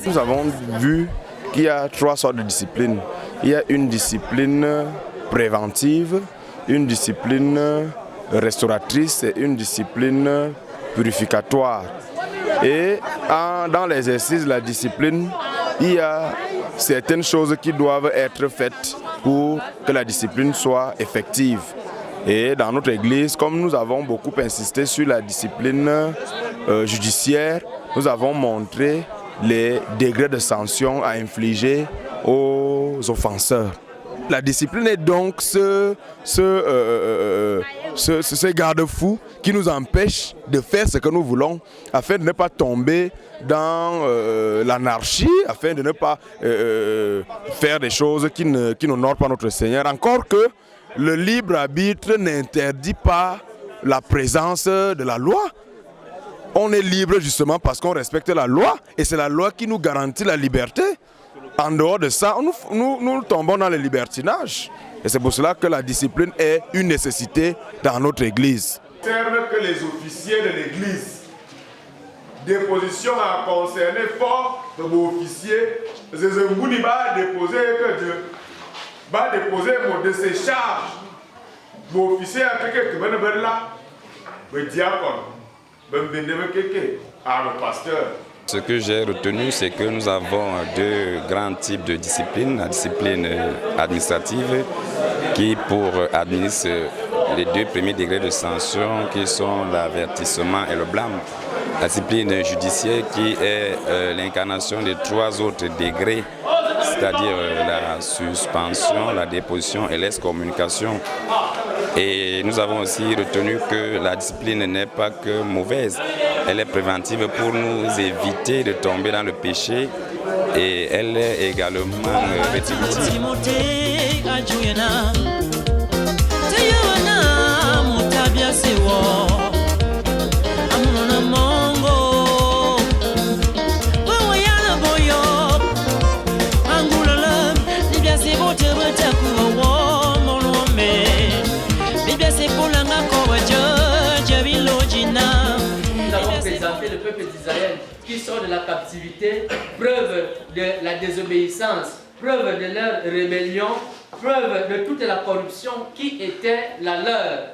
Nous avons vu qu'il y a trois sortes de disciplines. Il y a une discipline préventive, une discipline restauratrice et une discipline purificatoire. Et dans l'exercice de la discipline, il y a certaines choses qui doivent être faites pour que la discipline soit effective. Et dans notre église, comme nous avons beaucoup insisté sur la discipline judiciaire, nous avons montré les degrés de sanction à infliger aux offenseurs. La discipline est donc ce garde-fou qui nous empêche de faire ce que nous voulons afin de ne pas tomber dans l'anarchie, afin de ne pas faire des choses qui n'honorent pas notre Seigneur. Encore que le libre arbitre n'interdit pas la présence de la loi. On est libre justement parce qu'on respecte la loi et c'est la loi qui nous garantit la liberté. En dehors de ça, nous tombons dans le libertinage. Et c'est pour cela que la discipline est une nécessité dans notre église. Observe que les officiers de l'église, déposition à concerner fort de vos officiers, Zezembouni va déposer de ses charges. Vos officiers à quelqu'un qui viennent là, le diacre. Ce que j'ai retenu, c'est que nous avons deux grands types de disciplines. La discipline administrative qui administre les deux premiers degrés de sanction qui sont l'avertissement et le blâme. La discipline judiciaire qui est l'incarnation des trois autres degrés, c'est-à-dire la suspension, la déposition et l'excommunication. Et nous avons aussi retenu que la discipline n'est pas que mauvaise, elle est préventive pour nous éviter de tomber dans le péché et elle est également rétributive. Le peuple d'Israël qui sort de la captivité, preuve de la désobéissance, preuve de leur rébellion, preuve de toute la corruption qui était la leur,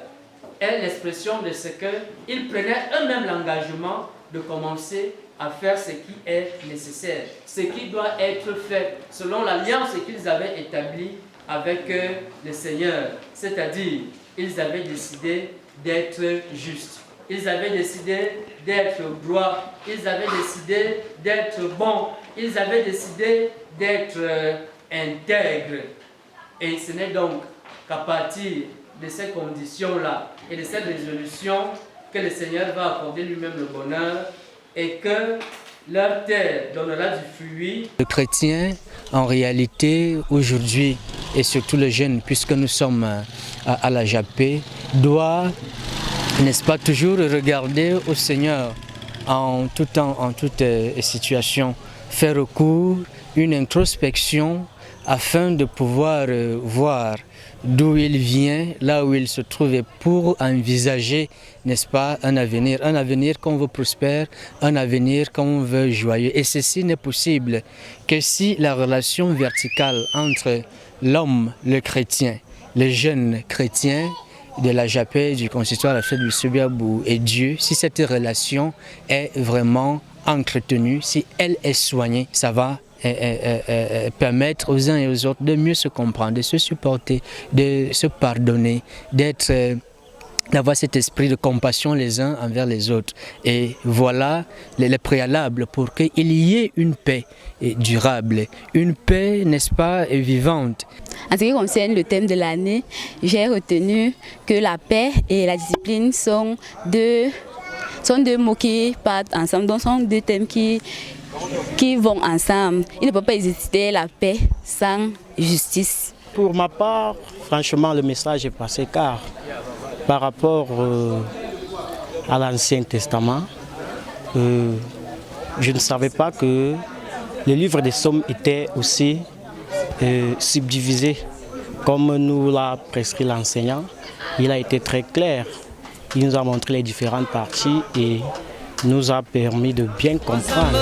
est l'expression de ce qu'ils prenaient eux-mêmes l'engagement de commencer à faire ce qui est nécessaire, ce qui doit être fait selon l'alliance qu'ils avaient établie avec le Seigneur, c'est-à-dire ils avaient décidé d'être justes. Ils avaient décidé d'être droits, ils avaient décidé d'être bons, ils avaient décidé d'être intègres. Et ce n'est donc qu'à partir de ces conditions-là et de cette résolution que le Seigneur va accorder lui-même le bonheur et que leur terre donnera du fruit. Le chrétien, en réalité, aujourd'hui, et surtout le jeune, puisque nous sommes à la Japé, doit, n'est-ce pas, toujours regarder au Seigneur en tout temps, en toute situation, faire recours, une introspection afin de pouvoir voir d'où il vient, là où il se trouve et pour envisager, n'est-ce pas, un avenir qu'on veut prospère, un avenir qu'on veut joyeux. Et ceci n'est possible que si la relation verticale entre l'homme, le chrétien, le jeune chrétien, de la Japé, du consistoire, la fête du Subiabou et Dieu, si cette relation est vraiment entretenue, si elle est soignée, ça va permettre aux uns et aux autres de mieux se comprendre, de se supporter, de se pardonner, d'avoir cet esprit de compassion les uns envers les autres. Et voilà les préalables pour qu'il y ait une paix durable, une paix, n'est-ce pas, vivante. En ce qui concerne le thème de l'année, j'ai retenu que la paix et la discipline sont deux mots qui partent ensemble, donc sont deux thèmes qui vont ensemble. Il ne peut pas exister la paix sans justice. Pour ma part, franchement, le message est passé car par rapport à l'Ancien Testament, je ne savais pas que le livre des Psaumes était aussi subdivisé Comme nous l'a prescrit l'enseignant, il a été très clair. Il nous a montré les différentes parties et nous a permis de bien comprendre.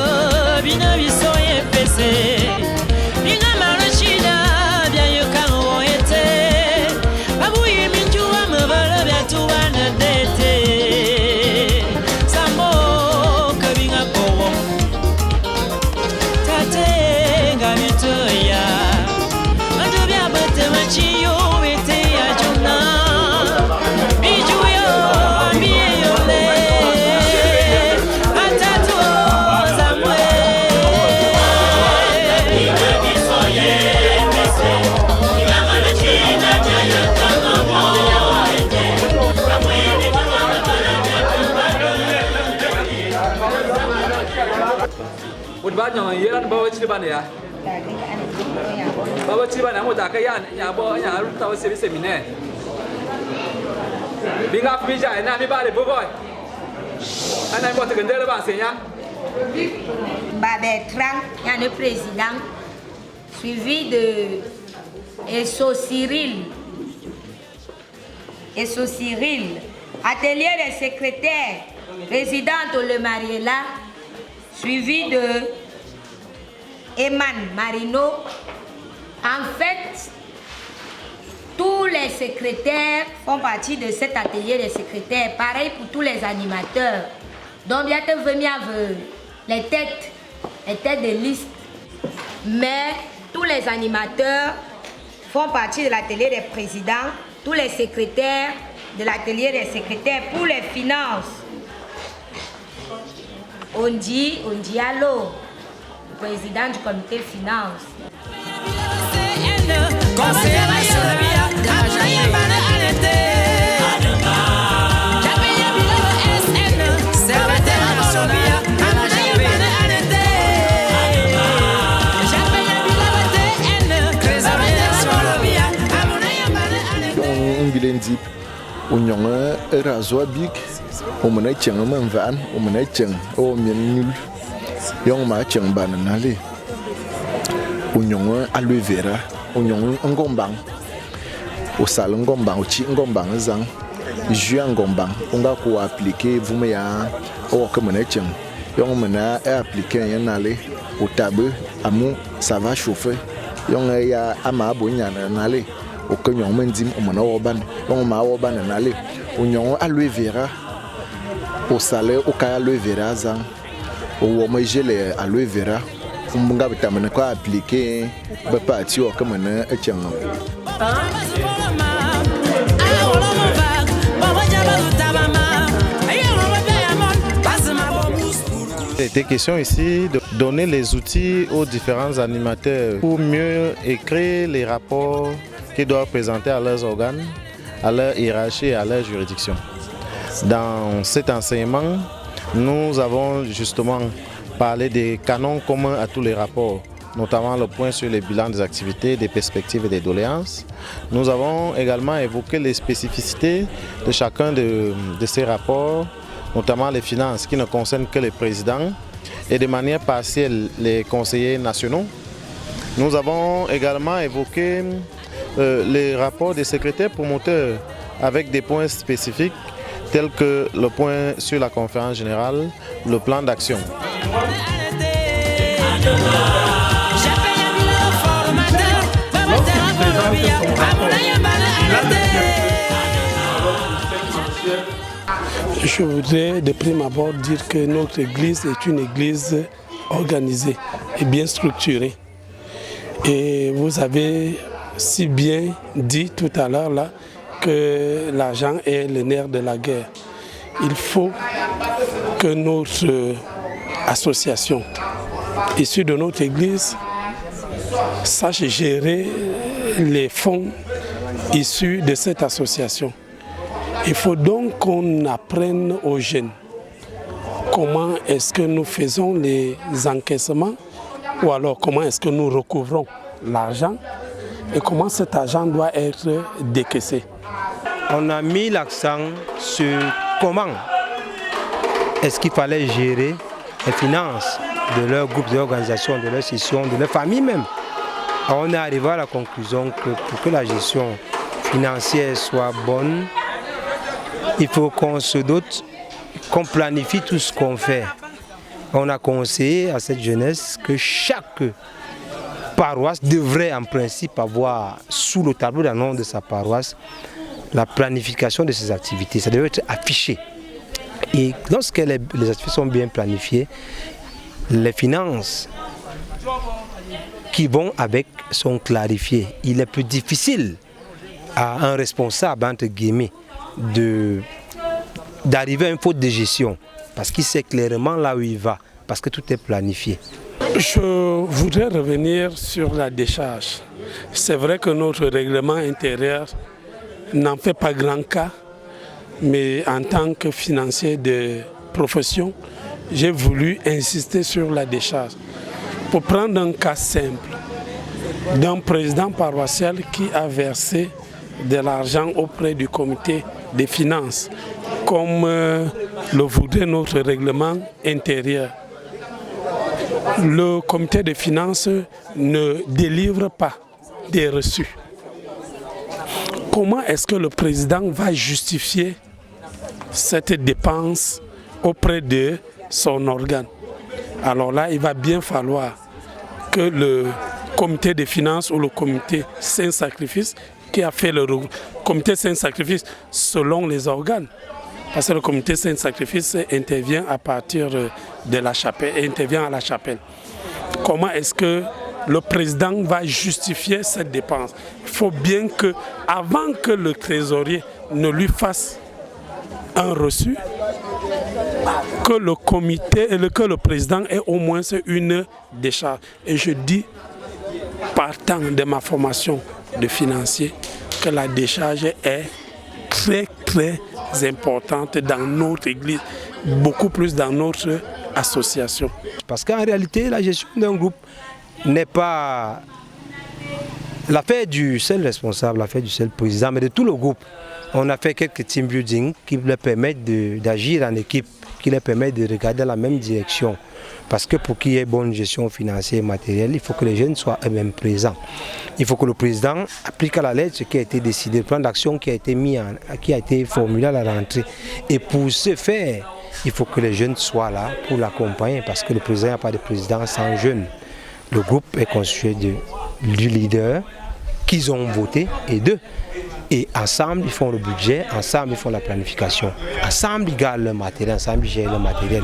Bertrand, il y a le président, suivi de Esso Cyril, atelier des secrétaires, présidente Le Mariella, suivi de Eman Marino. En fait, tous les secrétaires font partie de cet atelier des secrétaires. Pareil pour tous les animateurs. Donc, il y a les têtes de liste. Mais tous les animateurs font partie de l'atelier des présidents. Tous les secrétaires de l'atelier des secrétaires. Pour les finances, on dit allô, président du comité finance. Unyonga razoa big umana cheng man van umana cheng o mien nul yong ma cheng ban nale unyonga aloe vera unyonga ngombang usal ngombang uchi ngombang zang jus ngombang unga ko appliquer vume ya o ko mana cheng yong mana appliquer yan nale utabe amu ça va chauffer yong ya ama bonya nale au cognon mendim on m'a oban on m'a oban nale on aloe vera au salé au ka aloe vera zang au mo gelé aloe vera on nga bitamana ko appliquer ba parti o comme na etiang. Il était question ici de donner les outils aux différents animateurs pour mieux écrire les rapports qu'ils doivent présenter à leurs organes, à leur hiérarchie et à leur juridiction. Dans cet enseignement, nous avons justement parlé des canons communs à tous les rapports, notamment le point sur les bilans des activités, des perspectives et des doléances. Nous avons également évoqué les spécificités de chacun de ces rapports, notamment les finances qui ne concernent que les présidents et de manière partielle les conseillers nationaux. Nous avons également évoqué les rapports des secrétaires promoteurs avec des points spécifiques tels que le point sur la conférence générale, le plan d'action. Je voudrais de prime abord dire que notre église est une église organisée et bien structurée. Et vous avez si bien dit tout à l'heure là que l'argent est le nerf de la guerre. Il faut que notre association issue de notre église sache gérer les fonds issus de cette association. Il faut donc qu'on apprenne aux jeunes comment est-ce que nous faisons les encaissements ou alors comment est-ce que nous recouvrons l'argent et comment cet argent doit être décaissé. On a mis l'accent sur comment est-ce qu'il fallait gérer les finances de leur groupe d'organisation, de leur session, de leur famille même. on est arrivé à la conclusion que pour que la gestion financière soit bonne, il faut qu'on se dote, qu'on planifie tout ce qu'on fait. On a conseillé à cette jeunesse que chaque paroisse devrait en principe avoir sous le tableau d'annonce de sa paroisse la planification de ses activités. Ça devrait être affiché. Et lorsque les activités sont bien planifiées, les finances qui vont avec sont clarifiées. Il est plus difficile à un responsable, entre guillemets, d'arriver à une faute de gestion parce qu'il sait clairement là où il va, parce que tout est planifié. Je voudrais revenir sur la décharge. C'est vrai que notre règlement intérieur n'en fait pas grand cas, mais en tant que financier de profession, j'ai voulu insister sur la décharge. Pour prendre un cas simple, d'un président paroissial qui a versé de l'argent auprès du comité des finances, comme le voudrait notre règlement intérieur. Le comité des finances ne délivre pas des reçus. Comment est-ce que le président va justifier cette dépense auprès de son organe? Alors là, il va bien falloir que le comité des finances ou le comité Saint-Sacrifice, qui a fait le comité Saint-Sacrifice selon les organes, parce que le comité Saint-Sacrifice intervient à partir de la chapelle, intervient à la chapelle. Comment est-ce que le président va justifier cette dépense? Il faut bien que, avant que le trésorier ne lui fasse un reçu, que le comité et que le président ait au moins une décharge. Et je dis, partant de ma formation de financier, que la décharge est très importante dans notre église, beaucoup plus dans notre association. Parce qu'en réalité, la gestion d'un groupe n'est pas l'affaire du seul responsable, l'affaire du seul président, mais de tout le groupe. On a fait quelques team building qui leur permettent d'agir en équipe, qui leur permettent de regarder la même direction. Parce que pour qu'il y ait bonne gestion financière et matérielle, il faut que les jeunes soient eux-mêmes présents. Il faut que le président applique à la lettre ce qui a été décidé, le plan d'action qui a été formulé à la rentrée. Et pour ce faire, il faut que les jeunes soient là pour l'accompagner, parce que le président n'a pas de président sans jeunes. Le groupe est constitué du leader qu'ils ont voté et d'eux. Et ensemble, ils font le budget, ensemble, ils font la planification. Ensemble, ils gardent le matériel, ensemble, ils gèrent le matériel.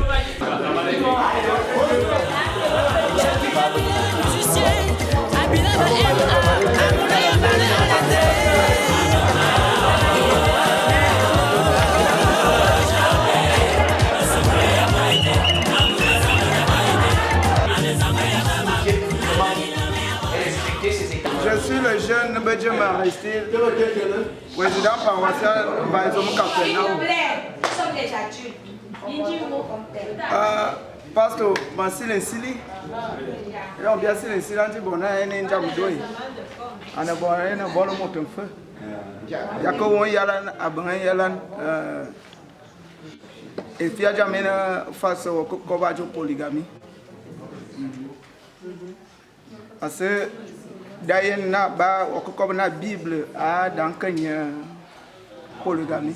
Je suis le jeune Bédjem Aristide, président paroissial Baïzomo Capernaum. Pasteur Massile Sili, on bien Sili Sili, on dit bon, on a un injamdoui. On a un bon mot de feu. Yako Yalan, Abraham Yalan, et Fia Jamena face au Kovajo polygamie. Parce que d'ailleurs, on a la Bible dans la polygamie.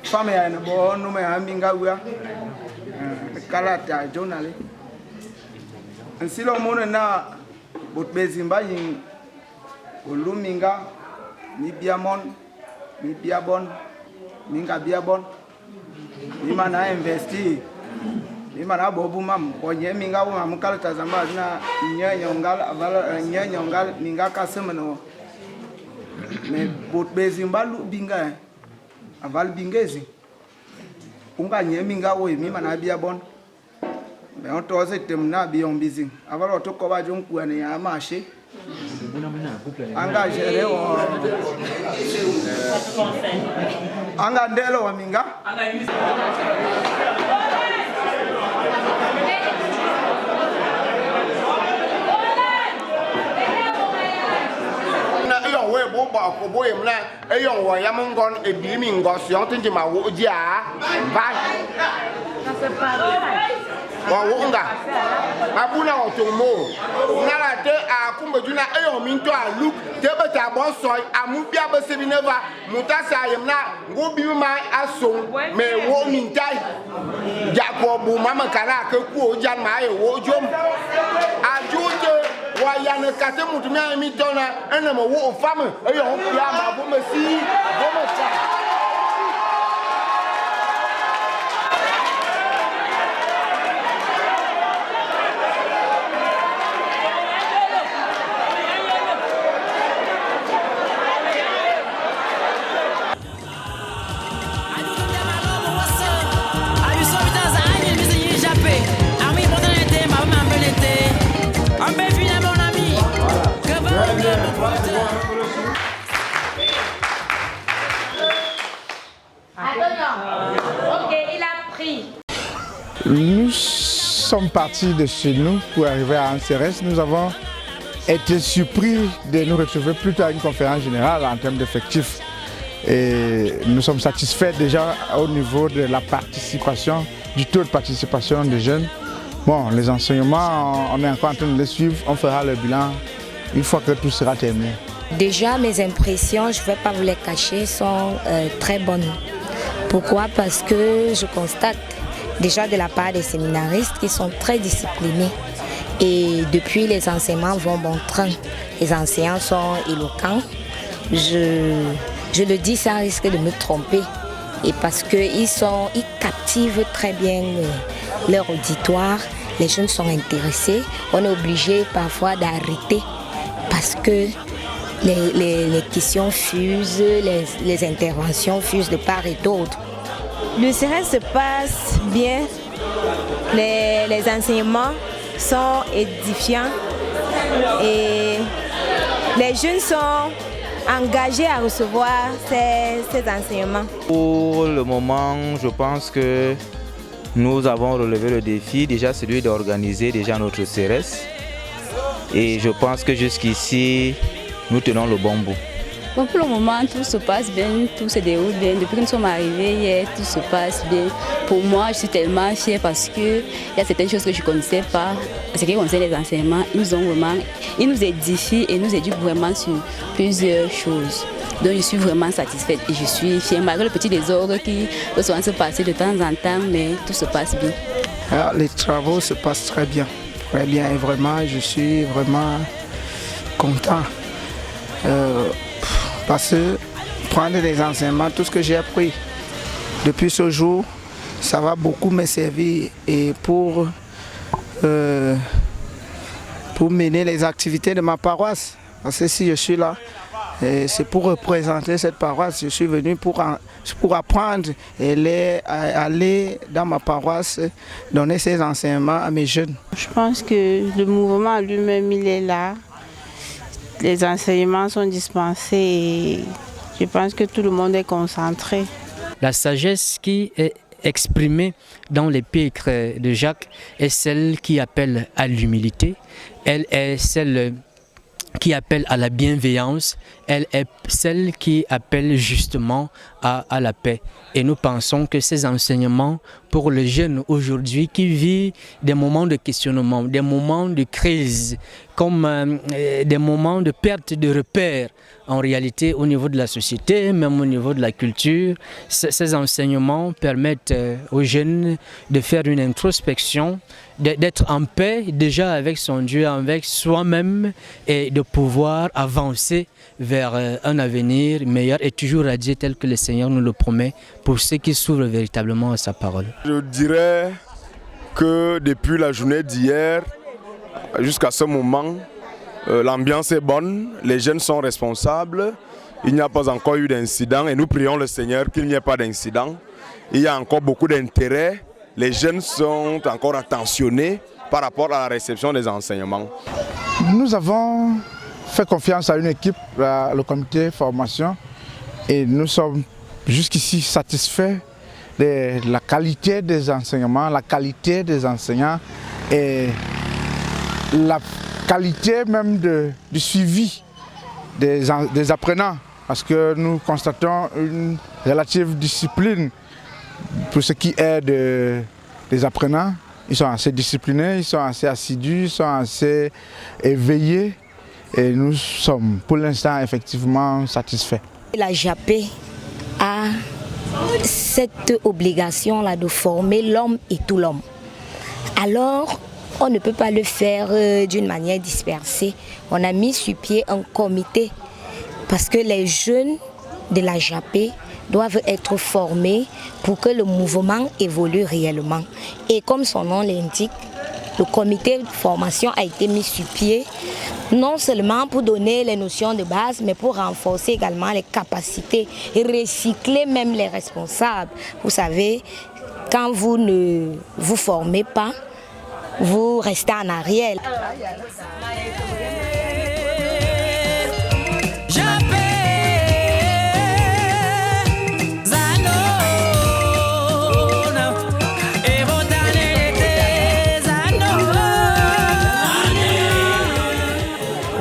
Femme est une bonne nommée à Mingawa, Kalata, Jonale. Ainsi, le monde n'a pas de Zimba, Luminga, ni Biamon, ni Biabon, Minga Biabon. Il m'a investi. Il m'a bobu mam konye minga wa mukala tazama na nyanyongal avala nyanyongal minga kasemeno me bot bezimbalu binga aval bingezi unga nye minga wo mi mana bia bon be on to se temna bi on bizing avala to ko ba jonku ene ya marché anga gere o anga ndelo wa minga wonga abuna otomo nala te akumbe duna eyo minto alu te beta bon soy amubia be sebineva mutasa yemna ngobi ma ason me wo mintai jacob mama kala ke ku ojan ma e wo jom ajute wa yana kate mutumi mitona ena mo wo fame eyo bia ma bo mesi bo mesa. Nous sommes partis de chez nous pour arriver à Anceres. Nous avons été surpris de nous retrouver plutôt à une conférence générale en termes d'effectifs. Et nous sommes satisfaits déjà au niveau de la participation, du taux de participation des jeunes. Bon, les enseignements, on est encore en train de les suivre, on fera le bilan une fois que tout sera terminé. Déjà, mes impressions, je ne vais pas vous les cacher, sont très bonnes. Pourquoi? Parce que je constate déjà de la part des séminaristes qui sont très disciplinés. Et depuis, les enseignements vont bon train. Les enseignants sont éloquents. Je le dis sans risque de me tromper. Et parce qu'ils captivent très bien leur auditoire. Les jeunes sont intéressés. On est obligé parfois d'arrêter parce que les questions fusent, les interventions fusent de part et d'autre. Le CRS se passe bien, les enseignements sont édifiants et les jeunes sont engagés à recevoir ces enseignements. Pour le moment, je pense que nous avons relevé le défi, déjà celui d'organiser déjà notre CRS. Et je pense que jusqu'ici, nous tenons le bon bout. Bon, pour le moment, tout se passe bien, tout se déroule bien. Depuis que nous sommes arrivés hier, tout se passe bien. Pour moi, je suis tellement fière parce qu'il y a certaines choses que je ne connaissais pas. En ce qui concerne les enseignements, ils nous édifient et nous éduquent vraiment sur plusieurs choses. Donc je suis vraiment satisfaite et je suis fière, malgré le petit désordre qui peut souvent se passer de temps en temps, mais tout se passe bien. Alors, les travaux se passent très bien et vraiment, je suis vraiment content. Parce que prendre des enseignements, tout ce que j'ai appris depuis ce jour, ça va beaucoup me servir et pour mener les activités de ma paroisse. Parce que si je suis là, c'est pour représenter cette paroisse. Je suis venu pour apprendre et aller dans ma paroisse, donner ces enseignements à mes jeunes. Je pense que le mouvement lui-même, il est là. Les enseignements sont dispensés et je pense que tout le monde est concentré. La sagesse qui est exprimée dans l'épître de Jacques est celle qui appelle à l'humilité, elle est celle qui appelle à la bienveillance, elle est celle qui appelle justement à la paix. Et nous pensons que ces enseignements pour les jeunes aujourd'hui qui vivent des moments de questionnement, des moments de crise, comme des moments de perte de repères, en réalité au niveau de la société, même au niveau de la culture, ces enseignements permettent aux jeunes de faire une introspection, d'être en paix déjà avec son Dieu, avec soi-même et de pouvoir avancer vers un avenir meilleur et toujours radieux tel que le Seigneur nous le promet pour ceux qui s'ouvrent véritablement à sa parole. Je dirais que depuis la journée d'hier jusqu'à ce moment, l'ambiance est bonne, les jeunes sont responsables, il n'y a pas encore eu d'incident et nous prions le Seigneur qu'il n'y ait pas d'incident. Il y a encore beaucoup d'intérêt, les jeunes sont encore attentionnés par rapport à la réception des enseignements. Nous avons fait confiance à une équipe, le comité formation, et nous sommes jusqu'ici satisfaits de la qualité des enseignements, la qualité des enseignants et la qualité même du suivi des apprenants, parce que nous constatons une relative discipline pour ce qui est des apprenants Ils sont assez disciplinés, ils sont assez assidus, ils sont assez éveillés. Et nous sommes pour l'instant effectivement satisfaits. La JAPE a cette obligation-là de former l'homme et tout l'homme. Alors, on ne peut pas le faire d'une manière dispersée. On a mis sur pied un comité parce que les jeunes de la JAPE doivent être formés pour que le mouvement évolue réellement. Et comme son nom l'indique, le comité de formation a été mis sur pied non seulement pour donner les notions de base, mais pour renforcer également les capacités et recycler même les responsables. Vous savez, quand vous ne vous formez pas, vous restez en arrière.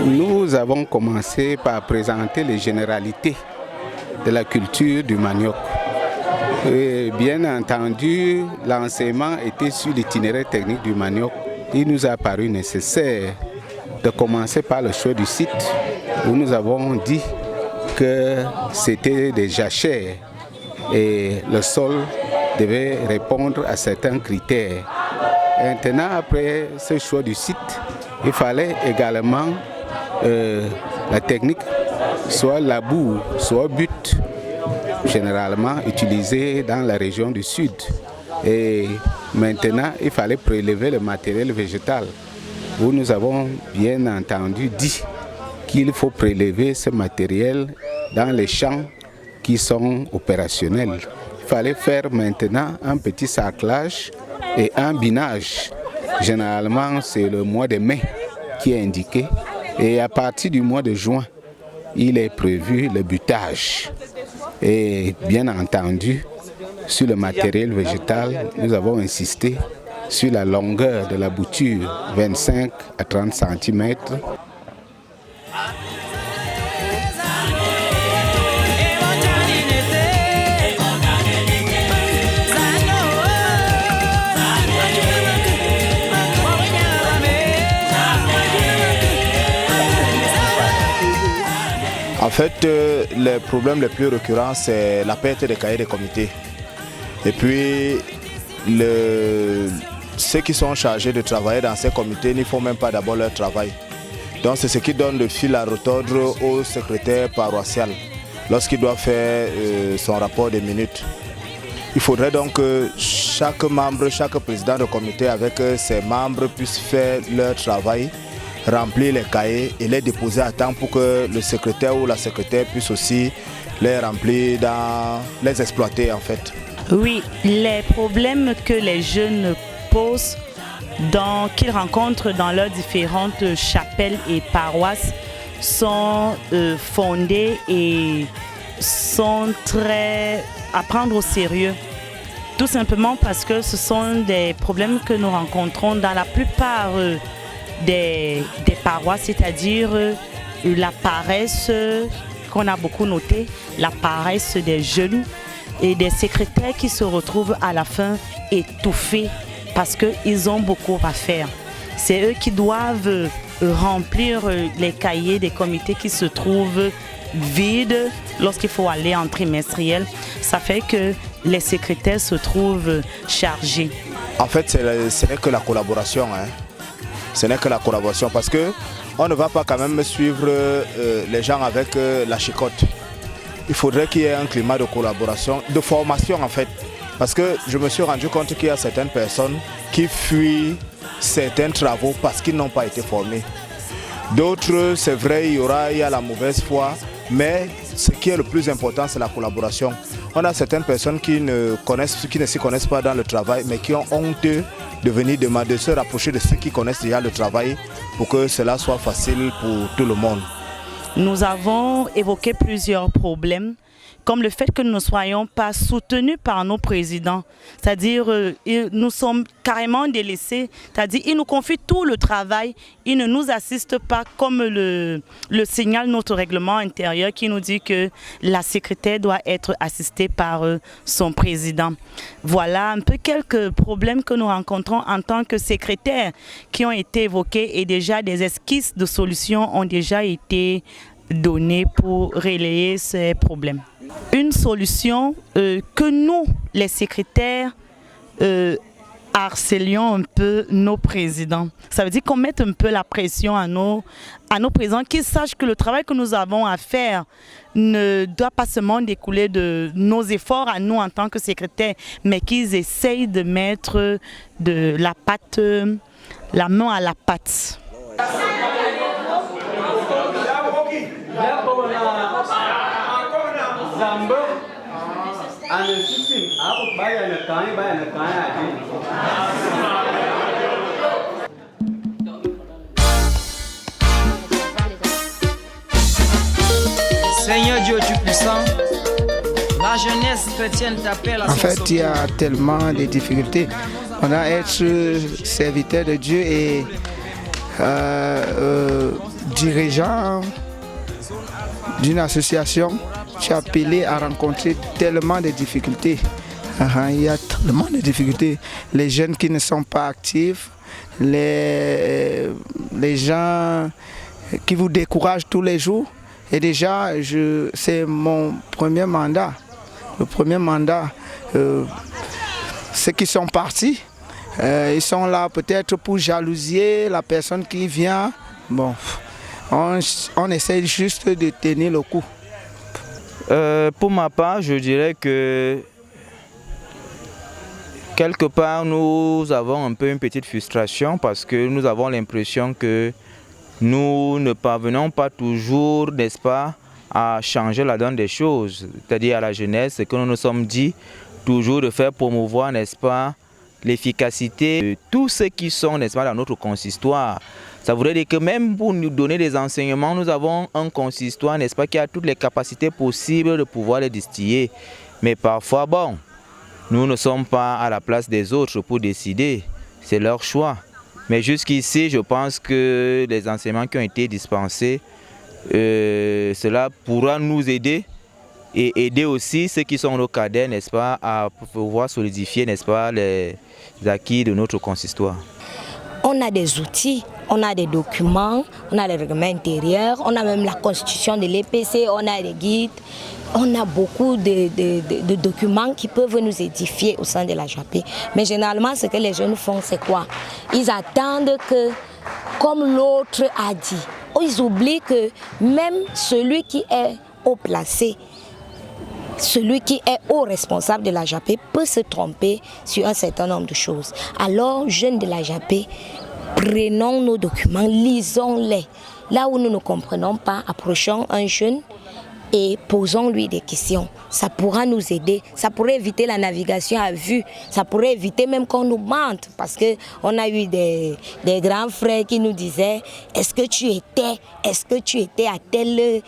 Nous avons commencé par présenter les généralités de la culture du manioc. Et bien entendu, l'enseignement était sur l'itinéraire technique du manioc. Il nous a paru nécessaire de commencer par le choix du site où nous avons dit que c'était des jachères et le sol devait répondre à certains critères. Maintenant, après ce choix du site, il fallait également la technique, soit labour, soit but, généralement utilisée dans la région du sud. Et maintenant, il fallait prélever le matériel végétal, où nous avons bien entendu dit qu'il faut prélever ce matériel dans les champs qui sont opérationnels. Il fallait faire maintenant un petit sarclage et un binage. Généralement, c'est le mois de mai qui est indiqué. Et à partir du mois de juin, il est prévu le butage. Et bien entendu, sur le matériel végétal, nous avons insisté sur la longueur de la bouture, 25 à 30 cm. En fait, le problème le plus récurrent, c'est la perte des cahiers des comités. Et puis, ceux qui sont chargés de travailler dans ces comités n'y font même pas d'abord leur travail. Donc c'est ce qui donne le fil à retordre au secrétaire paroissial lorsqu'il doit faire son rapport des minutes. Il faudrait donc que chaque membre, chaque président de comité avec ses membres puissent faire leur travail, remplir les cahiers et les déposer à temps pour que le secrétaire ou la secrétaire puisse aussi les remplir, les exploiter en fait. Oui, les problèmes que les jeunes posent, qu'ils rencontrent dans leurs différentes chapelles et paroisses sont fondés et sont très à prendre au sérieux. Tout simplement parce que ce sont des problèmes que nous rencontrons dans la plupart des paroisses, c'est-à-dire la paresse qu'on a beaucoup noté, la paresse des jeunes et des secrétaires qui se retrouvent à la fin étouffés parce qu'ils ont beaucoup à faire. C'est eux qui doivent remplir les cahiers des comités qui se trouvent vides lorsqu'il faut aller en trimestriel. Ça fait que les secrétaires se trouvent chargés. En fait, ce n'est que la collaboration. Ce n'est que la collaboration parce qu'on ne va pas quand même suivre les gens avec la chicotte. Il faudrait qu'il y ait un climat de collaboration, de formation en fait. Parce que je me suis rendu compte qu'il y a certaines personnes qui fuient certains travaux parce qu'ils n'ont pas été formés. D'autres, c'est vrai, il y a la mauvaise foi, mais ce qui est le plus important, c'est la collaboration. On a certaines personnes qui ne s'y connaissent pas dans le travail, mais qui ont honte de venir demander, de se rapprocher de ceux qui connaissent déjà le travail pour que cela soit facile pour tout le monde. Nous avons évoqué plusieurs problèmes comme le fait que nous ne soyons pas soutenus par nos présidents. C'est-à-dire, nous sommes carrément délaissés. C'est-à-dire, ils nous confient tout le travail, ils ne nous assistent pas comme le signale notre règlement intérieur qui nous dit que la secrétaire doit être assistée par son président. Voilà un peu quelques problèmes que nous rencontrons en tant que secrétaire qui ont été évoqués et déjà des esquisses de solutions ont déjà été données pour relayer ces problèmes. Une solution que nous, les secrétaires, harcelions un peu nos présidents. Ça veut dire qu'on mette un peu la pression à nos présidents, qu'ils sachent que le travail que nous avons à faire ne doit pas seulement découler de nos efforts à nous en tant que secrétaires, mais qu'ils essayent de mettre de la pâte, la main à la pâte. Seigneur Dieu Tout-Puissant, la jeunesse chrétienne t'appelle à En fait, il y a tellement de difficultés. On a être serviteur de Dieu et dirigeant d'une association. Tu es appelé à rencontrer tellement de difficultés. Il y a tellement de difficultés. Les jeunes qui ne sont pas actifs, les gens qui vous découragent tous les jours. Et déjà, c'est mon premier mandat. Le premier mandat, ceux qui sont partis, ils sont là peut-être pour jalousier la personne qui vient. Bon, on essaie juste de tenir le coup. Pour ma part, je dirais que quelque part, nous avons un peu une petite frustration parce que nous avons l'impression que nous ne parvenons pas toujours, n'est-ce pas, à changer la donne des choses. C'est-à-dire à la jeunesse, que nous nous sommes dit toujours de faire promouvoir, n'est-ce pas, l'efficacité de tous ceux qui sont, n'est-ce pas, dans notre consistoire. Ça voudrait dire que même pour nous donner des enseignements, nous avons un consistoire, n'est-ce pas, qui a toutes les capacités possibles de pouvoir les distiller. Mais parfois, bon, nous ne sommes pas à la place des autres pour décider. C'est leur choix. Mais jusqu'ici, je pense que les enseignements qui ont été dispensés, cela pourra nous aider et aider aussi ceux qui sont nos cadets, n'est-ce pas, à pouvoir solidifier, n'est-ce pas, les acquis de notre consistoire. On a des outils, on a des documents, on a les règlements intérieurs, on a même la constitution de l'EPC, on a des guides, on a beaucoup de documents qui peuvent nous édifier au sein de la JAP. Mais généralement, ce que les jeunes font, c'est quoi? Ils attendent que, comme l'autre a dit, ils oublient que même celui qui est haut placé, celui qui est haut responsable de la JAP peut se tromper sur un certain nombre de choses. Alors, jeunes de la JAP, prenons nos documents, lisons-les. Là où nous ne comprenons pas, approchons un jeune et posons-lui des questions. Ça pourra nous aider, ça pourrait éviter la navigation à vue, ça pourrait éviter même qu'on nous mente. Parce qu'on a eu des grands frères qui nous disaient « Est-ce que tu étais à tel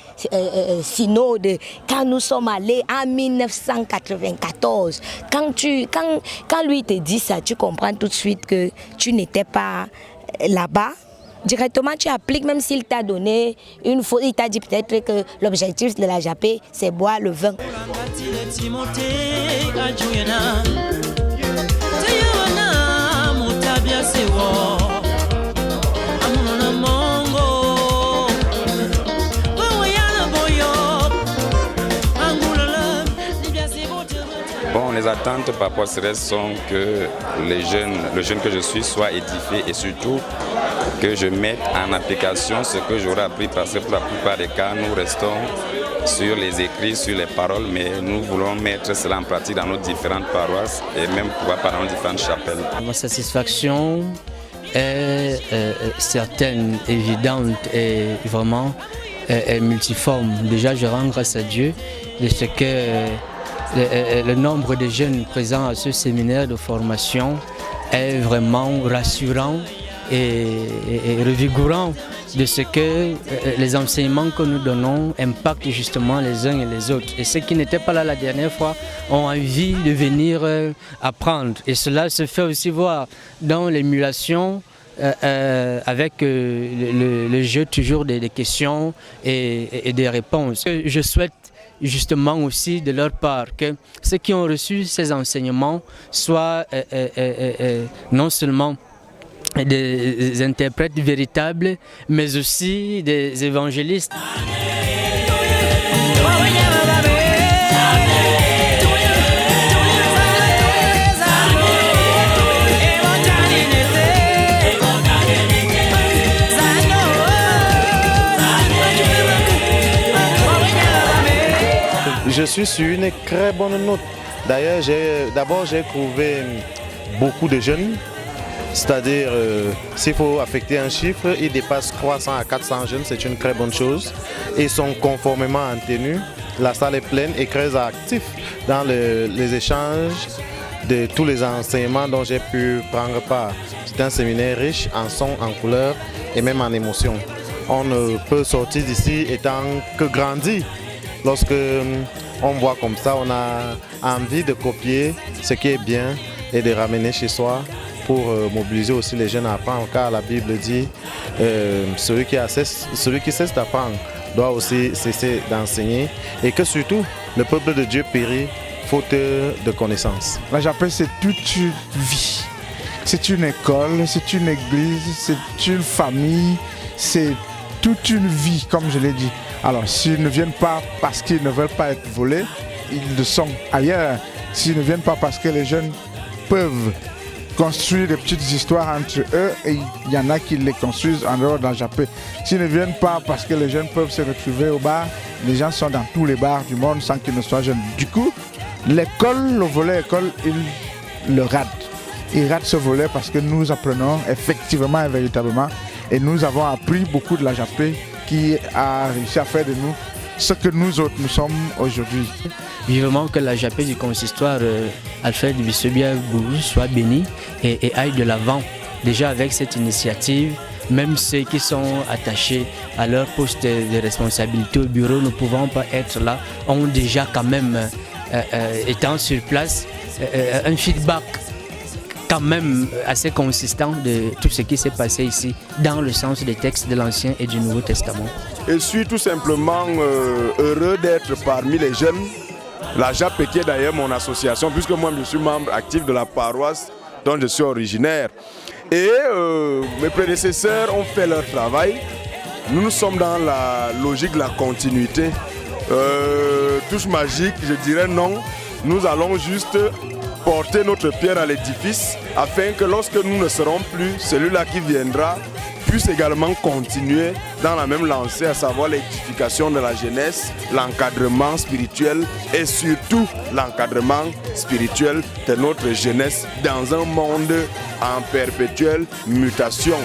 synode quand nous sommes allés en 1994 ?» Quand lui te dit ça, tu comprends tout de suite que tu n'étais pas là-bas. Directement, tu appliques, même s'il t'a donné une faute, il t'a dit peut-être que l'objectif de la JAP, c'est boire le vin. Bon, les attentes par rapport à ce reste sont que le jeune que je suis soit édifié et surtout que je mette en application ce que j'aurais appris parce que pour la plupart des cas, nous restons sur les écrits, sur les paroles, mais nous voulons mettre cela en pratique dans nos différentes paroisses et même pouvoir par dans nos différentes chapelles. Ma satisfaction est certaine, évidente et vraiment est multiforme. Déjà, je rends grâce à Dieu de ce que le nombre de jeunes présents à ce séminaire de formation est vraiment rassurant et revigorant de ce que les enseignements que nous donnons impactent justement les uns et les autres. Et ceux qui n'étaient pas là la dernière fois ont envie de venir apprendre. Et cela se fait aussi voir dans l'émulation avec le jeu toujours des questions et des réponses. Je souhaite justement aussi de leur part que ceux qui ont reçu ces enseignements soient non seulement des interprètes véritables, mais aussi des évangélistes. Je suis sur une très bonne note. D'ailleurs, j'ai trouvé beaucoup de jeunes. C'est-à-dire, s'il faut affecter un chiffre, ils dépassent 300 à 400 jeunes, c'est une très bonne chose. Ils sont conformément en tenue. La salle est pleine et très active dans les échanges de tous les enseignements dont j'ai pu prendre part. C'est un séminaire riche en son, en couleurs et même en émotions. On ne peut sortir d'ici étant que grandi. Lorsque on voit comme ça, on a envie de copier ce qui est bien et de ramener chez soi pour mobiliser aussi les jeunes à apprendre, car la Bible dit celui qui cesse d'apprendre doit aussi cesser d'enseigner, et que surtout le peuple de Dieu périt faute de connaissances. La Japelle, c'est toute une vie, c'est une école, c'est une église, c'est une famille, c'est toute une vie, comme je l'ai dit. Alors, s'ils ne viennent pas parce qu'ils ne veulent pas être volés, ils le sont ailleurs. S'ils ne viennent pas parce que les jeunes peuvent construire des petites histoires entre eux, et il y en a qui les construisent en dehors de la Japelle. S'ils ne viennent pas parce que les jeunes peuvent se retrouver au bar, les gens sont dans tous les bars du monde sans qu'ils ne soient jeunes. Du coup, l'école, le volet école, ils le ratent. Ils ratent ce volet parce que nous apprenons effectivement et véritablement, et nous avons appris beaucoup de la Japelle qui a réussi à faire de nous ce que nous autres nous sommes aujourd'hui. Vivement que la Japelle du consistoire Alfred Bissobia-Gourou soit béni et aille de l'avant déjà avec cette initiative. Même ceux qui sont attachés à leur poste de responsabilité au bureau ne pouvant pas être là ont déjà quand même, étant sur place, un feedback quand même assez consistant de tout ce qui s'est passé ici dans le sens des textes de l'Ancien et du Nouveau Testament. Je suis tout simplement heureux d'être parmi les jeunes. La JAP qui est d'ailleurs mon association, puisque moi je suis membre actif de la paroisse dont je suis originaire. Et mes prédécesseurs ont fait leur travail. Nous sommes dans la logique de la continuité. Touche magique, je dirais non. Nous allons juste porter notre pierre à l'édifice afin que lorsque nous ne serons plus, celui-là qui viendra puisse également continuer dans la même lancée, à savoir l'édification de la jeunesse, l'encadrement spirituel et surtout l'encadrement spirituel de notre jeunesse dans un monde en perpétuelle mutation.